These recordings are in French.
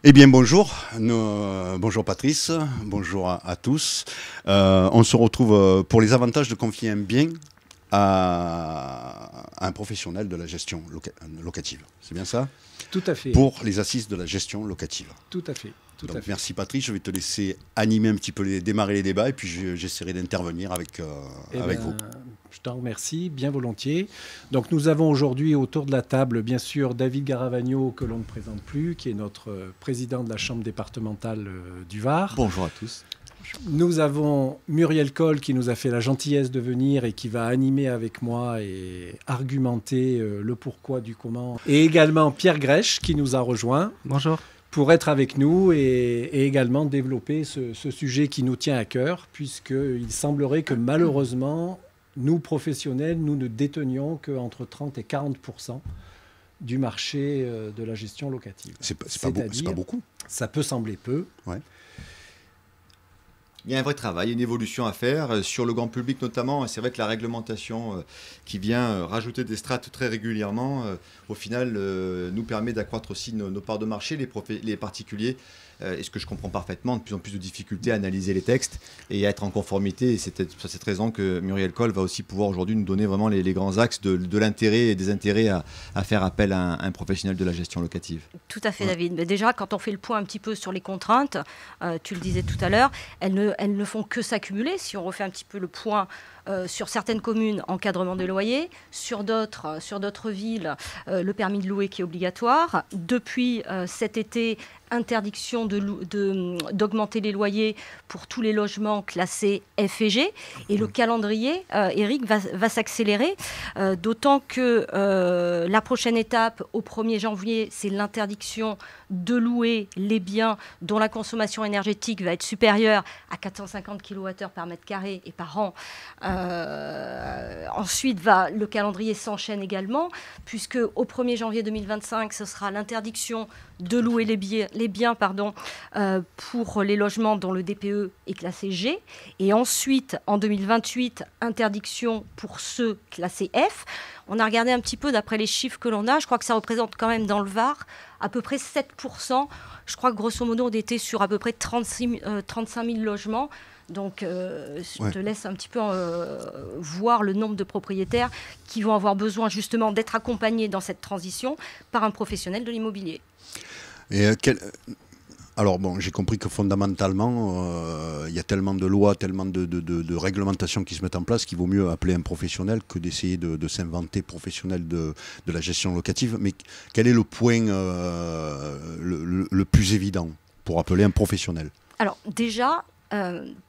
Eh bien bonjour, bonjour Patrice, bonjour à tous. On se retrouve pour les avantages de confier un bien à un professionnel de la gestion locative. C'est bien ça? Tout à fait. Pour les assises de la gestion locative. Tout à fait. Donc, merci Patrice, je vais te laisser animer un petit peu, démarrer les débats et puis j'essaierai d'intervenir avec vous. Je t'en remercie, bien volontiers. Donc nous avons aujourd'hui autour de la table, bien sûr, David Garavagno, que l'on ne présente plus, qui est notre président de la Chambre départementale du Var. Bonjour à tous. Nous avons Muriel Coll qui nous a fait la gentillesse de venir et qui va animer avec moi et argumenter le pourquoi du comment. Et également Pierre Grèche qui nous a rejoint. Bonjour. Pour être avec nous et également développer ce sujet qui nous tient à cœur, puisqu'il semblerait que malheureusement, nous professionnels, nous ne détenions qu'entre 30 et 40% du marché de la gestion locative. C'est pas beaucoup. Ça peut sembler peu. Ouais. Il y a un vrai travail, une évolution à faire sur le grand public notamment. C'est vrai que la réglementation qui vient rajouter des strates très régulièrement, au final, nous permet d'accroître aussi nos parts de marché, les particuliers. Et ce que je comprends parfaitement, de plus en plus de difficultés à analyser les textes et à être en conformité. Et c'est pour cette raison que Muriel Coll va aussi pouvoir aujourd'hui nous donner vraiment les grands axes de l'intérêt et des intérêts à faire appel à un professionnel de la gestion locative. Tout à fait, David. Mais déjà, quand on fait le point un petit peu sur les contraintes, tu le disais tout à l'heure, elles ne font que s'accumuler. Si on refait un petit peu le point sur certaines communes, encadrement des loyers, sur d'autres villes, le permis de louer qui est obligatoire. Depuis cet été, interdiction d'augmenter les loyers pour tous les logements classés F et G. Et le calendrier, Eric, va s'accélérer, d'autant que la prochaine étape, au 1er janvier, c'est l'interdiction de louer les biens dont la consommation énergétique va être supérieure à 450 kWh par mètre carré et par an. Ensuite, le calendrier s'enchaîne également, puisque au 1er janvier 2025, ce sera l'interdiction de louer les biens pour les logements dont le DPE est classé G. Et ensuite, en 2028, interdiction pour ceux classés F. On a regardé un petit peu d'après les chiffres que l'on a. Je crois que ça représente quand même dans le Var à peu près 7%. Je crois que grosso modo, on était sur à peu près 35 000 logements. Donc, je te laisse un petit peu voir le nombre de propriétaires qui vont avoir besoin justement d'être accompagnés dans cette transition par un professionnel de l'immobilier. Et alors bon, j'ai compris que fondamentalement, il y a tellement de lois, tellement de réglementations qui se mettent en place qu'il vaut mieux appeler un professionnel que d'essayer de s'inventer professionnel de la gestion locative. Mais quel est le point le plus évident pour appeler un professionnel? Alors déjà,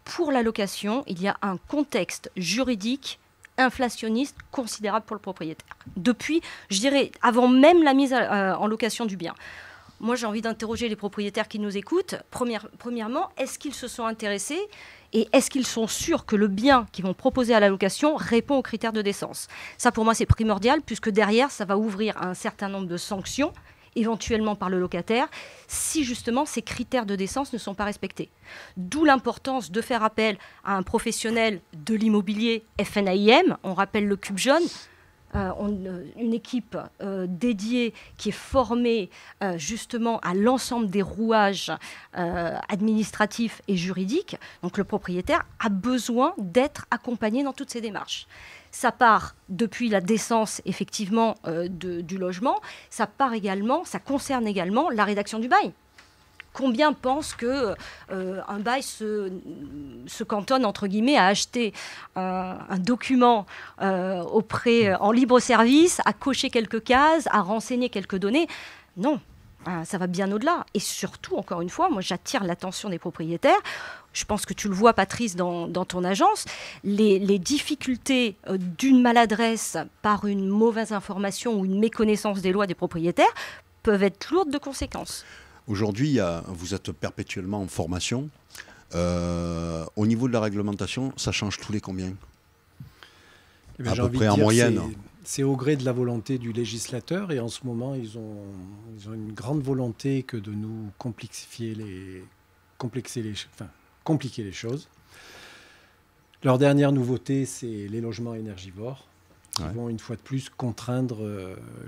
pour la location, il y a un contexte juridique inflationniste considérable pour le propriétaire. Depuis, je dirais, avant même la mise en location du bien. Moi, j'ai envie d'interroger les propriétaires qui nous écoutent. Premièrement, est-ce qu'ils se sont intéressés et est-ce qu'ils sont sûrs que le bien qu'ils vont proposer à la location répond aux critères de décence? Ça, pour moi, c'est primordial, puisque derrière, ça va ouvrir un certain nombre de sanctions, éventuellement par le locataire, si justement ces critères de décence ne sont pas respectés. D'où l'importance de faire appel à un professionnel de l'immobilier FNAIM, on rappelle le cube jaune, une équipe dédiée qui est formée justement à l'ensemble des rouages administratifs et juridiques. Donc le propriétaire a besoin d'être accompagné dans toutes ces démarches. Ça part depuis la décence effectivement du logement, ça concerne également la rédaction du bail. Combien pensent qu'un bail se cantonne, entre guillemets, à acheter un document en libre service, à cocher quelques cases, à renseigner quelques données? Non, ça va bien au-delà. Et surtout, encore une fois, moi j'attire l'attention des propriétaires. Je pense que tu le vois, Patrice, dans ton agence, les difficultés d'une maladresse par une mauvaise information ou une méconnaissance des lois des propriétaires peuvent être lourdes de conséquences. Aujourd'hui, vous êtes perpétuellement en formation. Au niveau de la réglementation, ça change tous les combien? À peu près en moyenne. C'est au gré de la volonté du législateur et en ce moment, ils ont une grande volonté que de nous compliquer les choses. Leur dernière nouveauté, c'est les logements énergivores. qui vont une fois de plus contraindre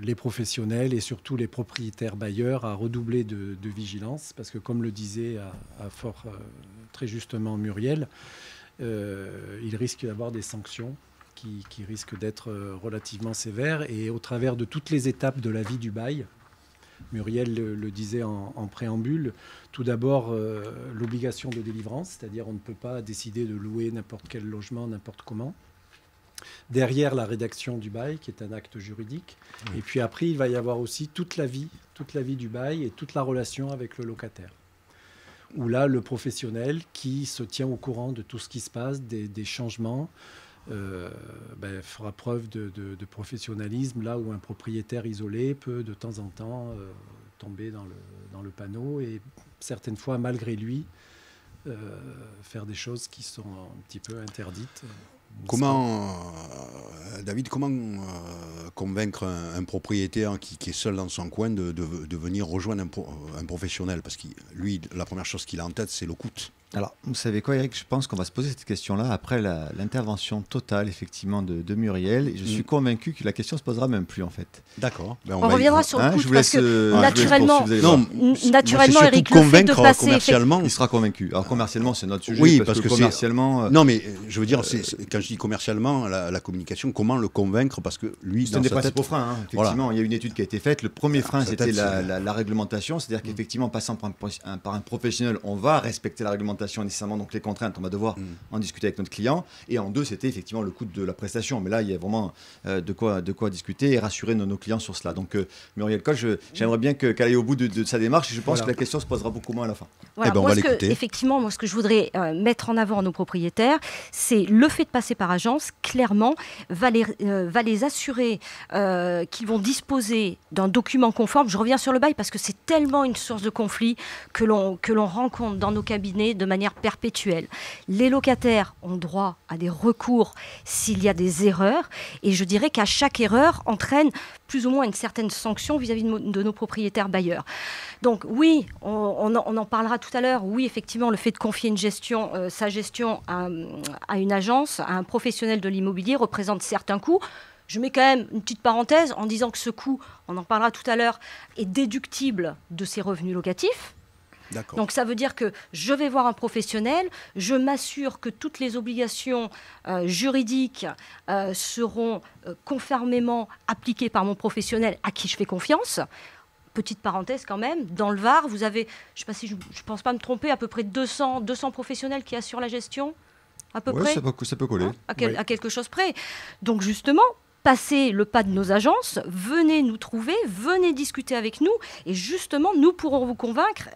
les professionnels et surtout les propriétaires bailleurs à redoubler de vigilance, parce que comme le disait très justement Muriel, il risque d'avoir des sanctions qui risquent d'être relativement sévères, et au travers de toutes les étapes de la vie du bail. Muriel le disait en préambule. Tout d'abord, l'obligation de délivrance, c'est-à-dire on ne peut pas décider de louer n'importe quel logement, n'importe comment. Derrière, la rédaction du bail, qui est un acte juridique. Et puis après, il va y avoir aussi toute la vie du bail et toute la relation avec le locataire. Où là, le professionnel qui se tient au courant de tout ce qui se passe, des changements, fera preuve de professionnalisme, là où un propriétaire isolé peut de temps en temps tomber dans le panneau et certaines fois, malgré lui, faire des choses qui sont un petit peu interdites. David, comment convaincre un propriétaire qui est seul dans son coin de venir rejoindre un professionnel? Parce que lui, la première chose qu'il a en tête, c'est le coût. Alors, vous savez quoi, Eric, je pense qu'on va se poser cette question-là après l'intervention totale, effectivement, de Muriel. Et je suis convaincu que la question ne se posera même plus, en fait. D'accord. On reviendra sur le coût, parce que naturellement, Eric, le fait de passer... commercialement... Il sera convaincu. Alors, commercialement, c'est notre sujet. Oui, parce que commercialement... Non, mais je veux dire, quand je dis commercialement, la communication, comment le convaincre? Parce que lui, c'est un des principaux freins. Effectivement, voilà. Il y a une étude qui a été faite. Le premier frein, c'était la réglementation. C'est-à-dire qu'effectivement, passant par un professionnel, on va respecter la réglementation nécessairement, donc les contraintes, on va devoir en discuter avec notre client. Et en deux, c'était effectivement le coût de la prestation. Mais là, il y a vraiment de quoi discuter et rassurer nos clients sur cela. Donc, Muriel Coll, j'aimerais bien qu'elle aille au bout de sa démarche, et je pense que la question se posera beaucoup moins à la fin. Voilà, effectivement, moi, ce que je voudrais mettre en avant à nos propriétaires, c'est le fait de passer par agence, clairement, va les assurer qu'ils vont disposer d'un document conforme. Je reviens sur le bail parce que c'est tellement une source de conflit que l'on rencontre dans nos cabinets de manière perpétuelle. Les locataires ont droit à des recours s'il y a des erreurs, et je dirais qu'à chaque erreur entraîne plus ou moins une certaine sanction vis-à-vis de nos propriétaires bailleurs. Donc oui, on en parlera tout à l'heure. Oui, effectivement, le fait de confier sa gestion à une agence, à un professionnel de l'immobilier, représente certains coûts. Je mets quand même une petite parenthèse en disant que ce coût, on en parlera tout à l'heure, est déductible de ses revenus locatifs. Donc ça veut dire que je vais voir un professionnel, je m'assure que toutes les obligations juridiques seront conformément appliquées par mon professionnel à qui je fais confiance. Petite parenthèse quand même, dans le Var, vous avez, je ne sais pas si je ne pense pas me tromper, à peu près 200 professionnels qui assurent la gestion, à peu près. Ça peut coller. À quelque chose près. Donc justement, passez le pas de nos agences, venez nous trouver, venez discuter avec nous, et justement, nous pourrons vous convaincre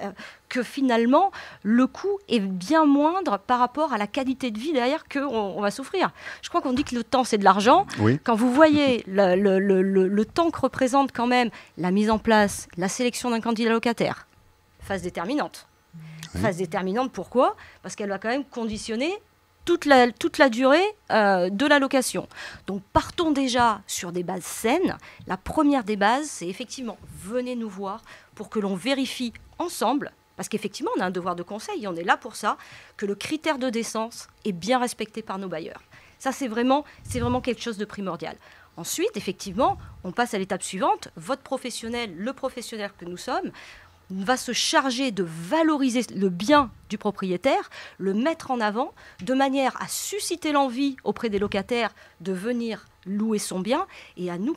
que finalement, le coût est bien moindre par rapport à la qualité de vie derrière qu'on va souffrir. Je crois qu'on dit que le temps, c'est de l'argent. Oui. Quand vous voyez le temps que représente quand même la mise en place, la sélection d'un candidat locataire, phase déterminante. Oui. Phase déterminante, pourquoi? Parce qu'elle va quand même conditionner toute la durée de la location. Donc partons déjà sur des bases saines. La première des bases, c'est effectivement, venez nous voir pour que l'on vérifie ensemble, parce qu'effectivement on a un devoir de conseil et on est là pour ça, que le critère de décence est bien respecté par nos bailleurs. Ça c'est vraiment quelque chose de primordial. Ensuite, effectivement, on passe à l'étape suivante. Votre professionnel, le professionnel que nous sommes, va se charger de valoriser le bien du propriétaire, le mettre en avant, de manière à susciter l'envie auprès des locataires de venir louer son bien, et à nous,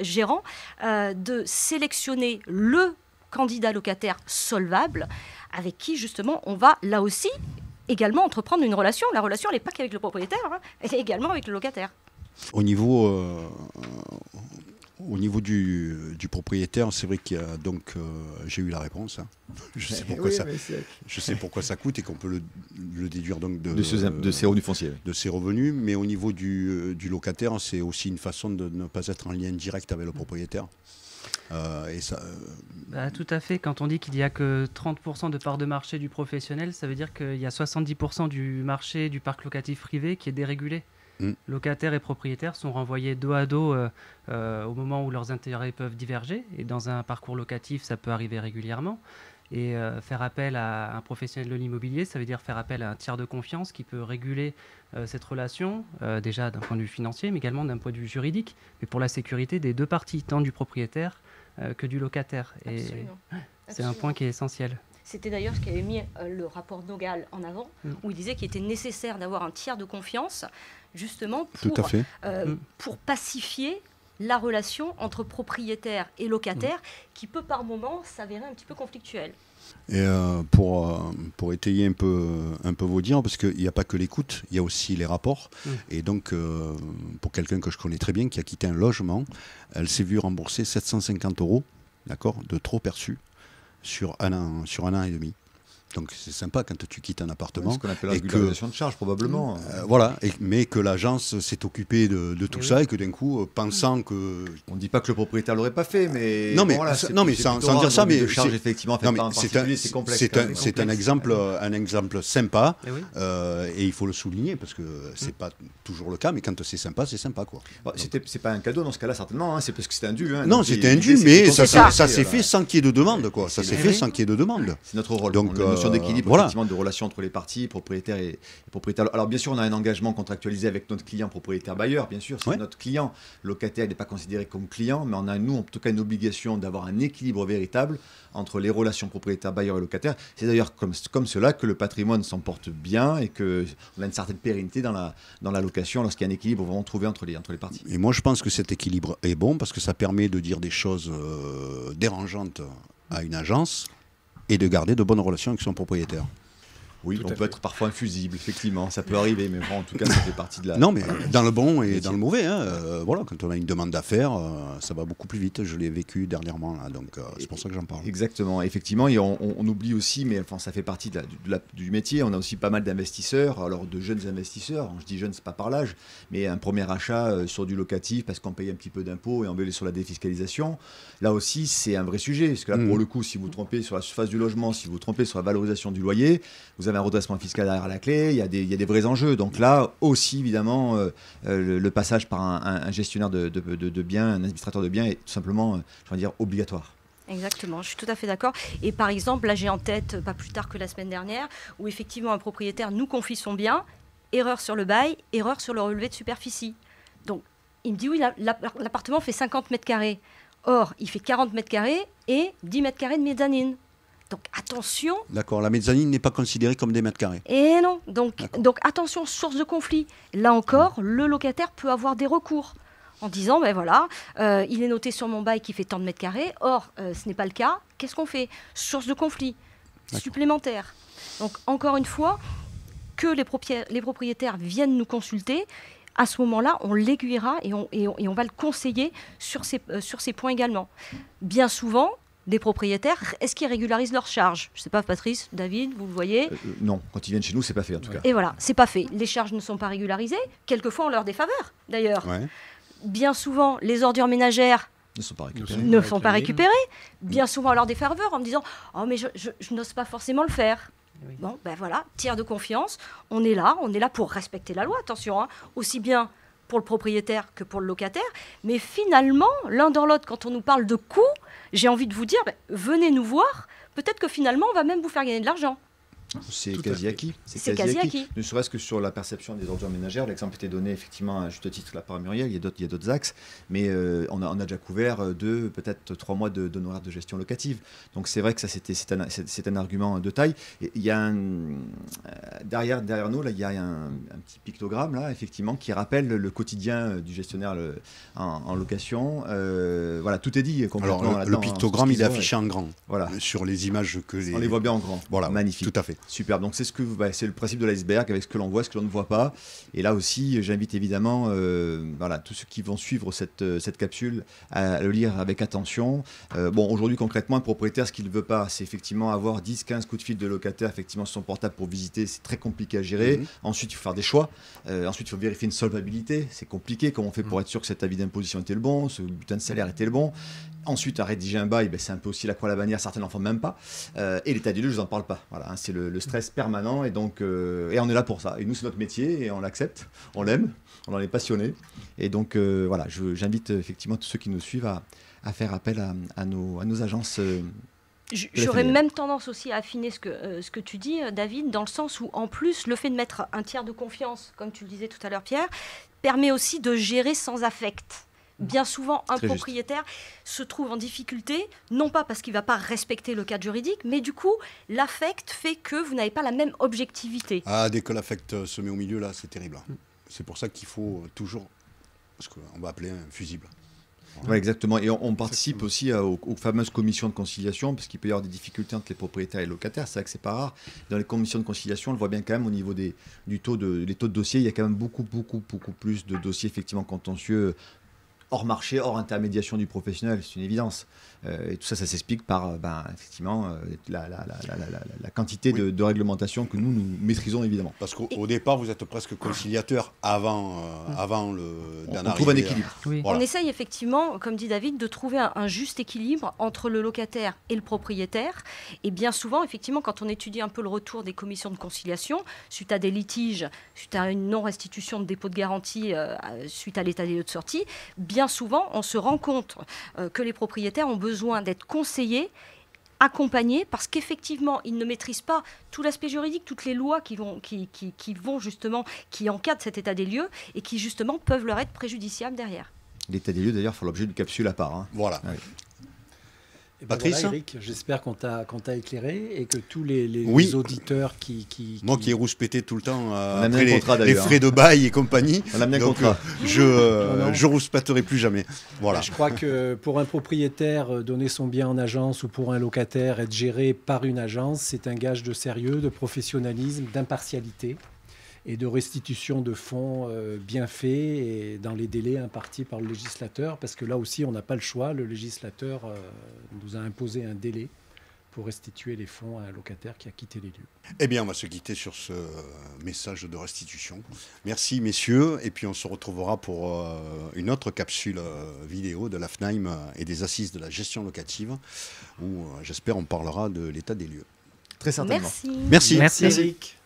gérants, de sélectionner le candidat locataire solvable avec qui, justement, on va, là aussi, également entreprendre une relation. La relation, elle n'est pas qu'avec le propriétaire, elle est également avec le locataire. Au niveau du propriétaire, c'est vrai qu'il y a donc j'ai eu la réponse. Hein. Je sais pourquoi ça coûte et qu'on peut le déduire donc de ses revenus fonciers. De ses revenus, mais au niveau du locataire, c'est aussi une façon de ne pas être en lien direct avec le propriétaire. Et ça, tout à fait. Quand on dit qu'il n'y a que 30% de part de marché du professionnel, ça veut dire qu'il y a 70% du marché du parc locatif privé qui est dérégulé. Locataires et propriétaires sont renvoyés dos à dos au moment où leurs intérêts peuvent diverger. Et dans un parcours locatif, ça peut arriver régulièrement. Et faire appel à un professionnel de l'immobilier, ça veut dire faire appel à un tiers de confiance qui peut réguler cette relation, déjà d'un point de vue financier, mais également d'un point de vue juridique, mais pour la sécurité des deux parties, tant du propriétaire que du locataire. Et c'est un point qui est essentiel. C'était d'ailleurs ce qu'avait mis le rapport Nogal en avant, où il disait qu'il était nécessaire d'avoir un tiers de confiance, justement pour pacifier la relation entre propriétaire et locataire, qui peut par moments s'avérer un petit peu conflictuelle. Et pour étayer un peu vos dires, parce qu'il n'y a pas que l'écoute, il y a aussi les rapports. Et donc, pour quelqu'un que je connais très bien, qui a quitté un logement, elle s'est vue rembourser 750 € de trop perçus sur un an et demi. Donc c'est sympa quand tu quittes un appartement. Ce qu'on appelle la régularisation de charges, probablement. Voilà, mais que l'agence s'est occupée de tout ça et que d'un coup, pensant que... On ne dit pas que le propriétaire ne l'aurait pas fait, mais... Non, mais, bon, voilà, sans dire ça, mais... charge, effectivement, c'est complexe. C'est un exemple sympa, et il faut le souligner, parce que c'est pas toujours le cas, mais quand c'est sympa, quoi. C'est pas un cadeau dans ce cas-là, certainement, hein, c'est parce que c'était un dû. Hein, non, c'était un dû, mais ça s'est fait sans qu'il y ait de demande, quoi. Ça s'est fait sans qu'il y ait de demande. C'est notre rôle. Donc, notion d'équilibre, effectivement, de relation entre les parties, propriétaires et propriétaires. Alors bien sûr, on a un engagement contractualisé avec notre client propriétaire-bailleur, bien sûr, c'est notre client. Locataire n'est pas considéré comme client, mais on a, nous, en tout cas, une obligation d'avoir un équilibre véritable entre les relations propriétaire-bailleur et locataire. C'est d'ailleurs comme cela que le patrimoine s'en porte bien et qu'on a une certaine pérennité dans la location lorsqu'il y a un équilibre vraiment trouvé entre les parties. Et moi, je pense que cet équilibre est bon parce que ça permet de dire des choses dérangeantes à une agence et de garder de bonnes relations avec son propriétaire. Oui, on peut être parfois infusible, effectivement, ça peut arriver, mais bon, en tout cas, ça fait partie de la... Non, mais dans le bon et dans le mauvais, voilà, quand on a une demande d'affaires, ça va beaucoup plus vite. Je l'ai vécu dernièrement, là, donc c'est pour ça que j'en parle. Exactement, effectivement, et on oublie aussi, mais enfin, ça fait partie du métier, on a aussi pas mal d'investisseurs, alors de jeunes investisseurs, je dis jeunes, c'est pas par l'âge, mais un premier achat sur du locatif, parce qu'on paye un petit peu d'impôts et on veut aller sur la défiscalisation, là aussi, c'est un vrai sujet, parce que là, pour le coup, si vous vous trompez sur la surface du logement, si vous vous trompez sur la valorisation du loyer, vous avez un redressement fiscal derrière la clé, il y a des vrais enjeux. Donc là aussi, évidemment, le passage par un gestionnaire de biens, un administrateur de biens est tout simplement, obligatoire. Exactement, je suis tout à fait d'accord. Et par exemple, là j'ai en tête, pas plus tard que la semaine dernière, où effectivement un propriétaire nous confie son bien, erreur sur le bail, erreur sur le relevé de superficie. Donc il me dit oui, l'appartement fait 50 mètres carrés. Or, il fait 40 mètres carrés et 10 mètres carrés de mezzanine. Donc attention. D'accord, la mezzanine n'est pas considérée comme des mètres carrés. Et non, donc attention, source de conflit. Là encore, le locataire peut avoir des recours en disant, ben voilà, il est noté sur mon bail qui fait tant de mètres carrés, or ce n'est pas le cas, qu'est-ce qu'on fait? Source de conflit supplémentaire. Donc encore une fois, que les propriétaires viennent nous consulter, à ce moment-là, on l'aiguillera et on va le conseiller sur ces points également. Bien souvent, des propriétaires, est-ce qu'ils régularisent leurs charges? Je ne sais pas, Patrice, David, vous le voyez? Non, quand ils viennent chez nous, c'est pas fait en tout cas. Et voilà, c'est pas fait. Les charges ne sont pas régularisées, quelquefois en leur défaveur d'ailleurs. Ouais. Bien souvent, les ordures ménagères ne sont pas récupérées. Bien souvent en leur défaveur, en me disant « Oh mais je n'ose pas forcément le faire ». Oui. Bon, ben voilà, tiers de confiance, on est là pour respecter la loi, attention, hein, aussi bien pour le propriétaire que pour le locataire. Mais finalement, l'un dans l'autre, quand on nous parle de coûts, j'ai envie de vous dire, venez nous voir, peut-être que finalement, on va même vous faire gagner de l'argent. C'est quasi acquis. C'est quasi acquis. Ne serait-ce que sur la perception des ordures ménagères, l'exemple était donné effectivement à juste titre là par Muriel, il y a d'autres axes, mais on a déjà couvert peut-être 3 mois d'honoraires de gestion locative. Donc c'est vrai que ça c'est un argument de taille. Et il y a derrière nous là, il y a un petit pictogramme là effectivement qui rappelle le quotidien du gestionnaire en location. Voilà, tout est dit complètement. Alors le pictogramme il est affiché en grand. Voilà. Sur les images que on les voit bien en grand. Voilà, magnifique. Tout à fait. Super, donc c'est le principe de l'iceberg avec ce que l'on voit, ce que l'on ne voit pas. Et là aussi, j'invite évidemment tous ceux qui vont suivre cette capsule à le lire avec attention. Aujourd'hui, concrètement, un propriétaire, ce qu'il ne veut pas, c'est effectivement avoir 10-15 coups de fil de locataires effectivement sur son portable pour visiter. C'est très compliqué à gérer. Ensuite, il faut faire des choix. Ensuite, il faut vérifier une solvabilité. C'est compliqué. Comment on fait pour être sûr que cet avis d'imposition était le bon, ce bulletin de salaire était le bon. Ensuite, à rédiger un bail, c'est un peu aussi la croix à la bannière. Certains n'en font même pas. Et l'état des lieux, je vous en parle pas. Voilà, c'est le stress permanent et donc et on est là pour ça. Et nous, c'est notre métier et on l'accepte, on l'aime, on en est passionné. Et donc voilà, j'invite effectivement tous ceux qui nous suivent à faire appel à nos agences J'aurais même tendance aussi à affiner ce que tu dis, David, dans le sens où, en plus, le fait de mettre un tiers de confiance, comme tu le disais tout à l'heure, Pierre, permet aussi de gérer sans affect. Bien souvent, un propriétaire se trouve en difficulté, non pas parce qu'il ne va pas respecter le cadre juridique, mais du coup, l'affect fait que vous n'avez pas la même objectivité. Ah, dès que l'affect se met au milieu, là, c'est terrible. C'est pour ça qu'il faut toujours... Parce qu'on va appeler un fusible. Ouais, exactement. Et on participe aussi aux fameuses commissions de conciliation, parce qu'il peut y avoir des difficultés entre les propriétaires et les locataires. C'est vrai que c'est pas rare. Dans les commissions de conciliation, on le voit bien quand même au niveau des taux de dossiers. Il y a quand même beaucoup plus de dossiers effectivement contentieux hors marché, hors intermédiation du professionnel, c'est une évidence. Et tout ça, ça s'explique par effectivement la quantité de réglementation que nous maîtrisons évidemment. Parce qu'au départ, vous êtes presque conciliateur avant on trouve un équilibre. Oui. Voilà. On essaye effectivement, comme dit David, de trouver un juste équilibre entre le locataire et le propriétaire. Et bien souvent, effectivement, quand on étudie un peu le retour des commissions de conciliation, suite à des litiges, suite à une non-restitution de dépôt de garantie, suite à l'état des lieux de sortie, bien souvent, on se rend compte que les propriétaires ont besoin d'être conseillés, accompagnés, parce qu'effectivement, ils ne maîtrisent pas tout l'aspect juridique, toutes les lois qui encadrent cet état des lieux et qui, justement, peuvent leur être préjudiciables derrière. L'état des lieux, d'ailleurs, fait l'objet d'une capsule à part. Voilà. Oui. Patrice, voilà, Eric, j'espère qu'on t'a éclairé et que tous les auditeurs Moi qui ai rouspété tout le temps après les frais de bail et compagnie, on a bien contrat. Je rouspéterai plus jamais. Voilà. Je crois que pour un propriétaire, donner son bien en agence ou pour un locataire, être géré par une agence, c'est un gage de sérieux, de professionnalisme, d'impartialité et de restitution de fonds bien faits et dans les délais impartis par le législateur, parce que là aussi, on n'a pas le choix. Le législateur nous a imposé un délai pour restituer les fonds à un locataire qui a quitté les lieux. Eh bien, on va se quitter sur ce message de restitution. Merci, messieurs, et puis on se retrouvera pour une autre capsule vidéo de l'AFNAIM et des assises de la gestion locative, où j'espère on parlera de l'état des lieux. Très certainement. Merci. Merci. Eric.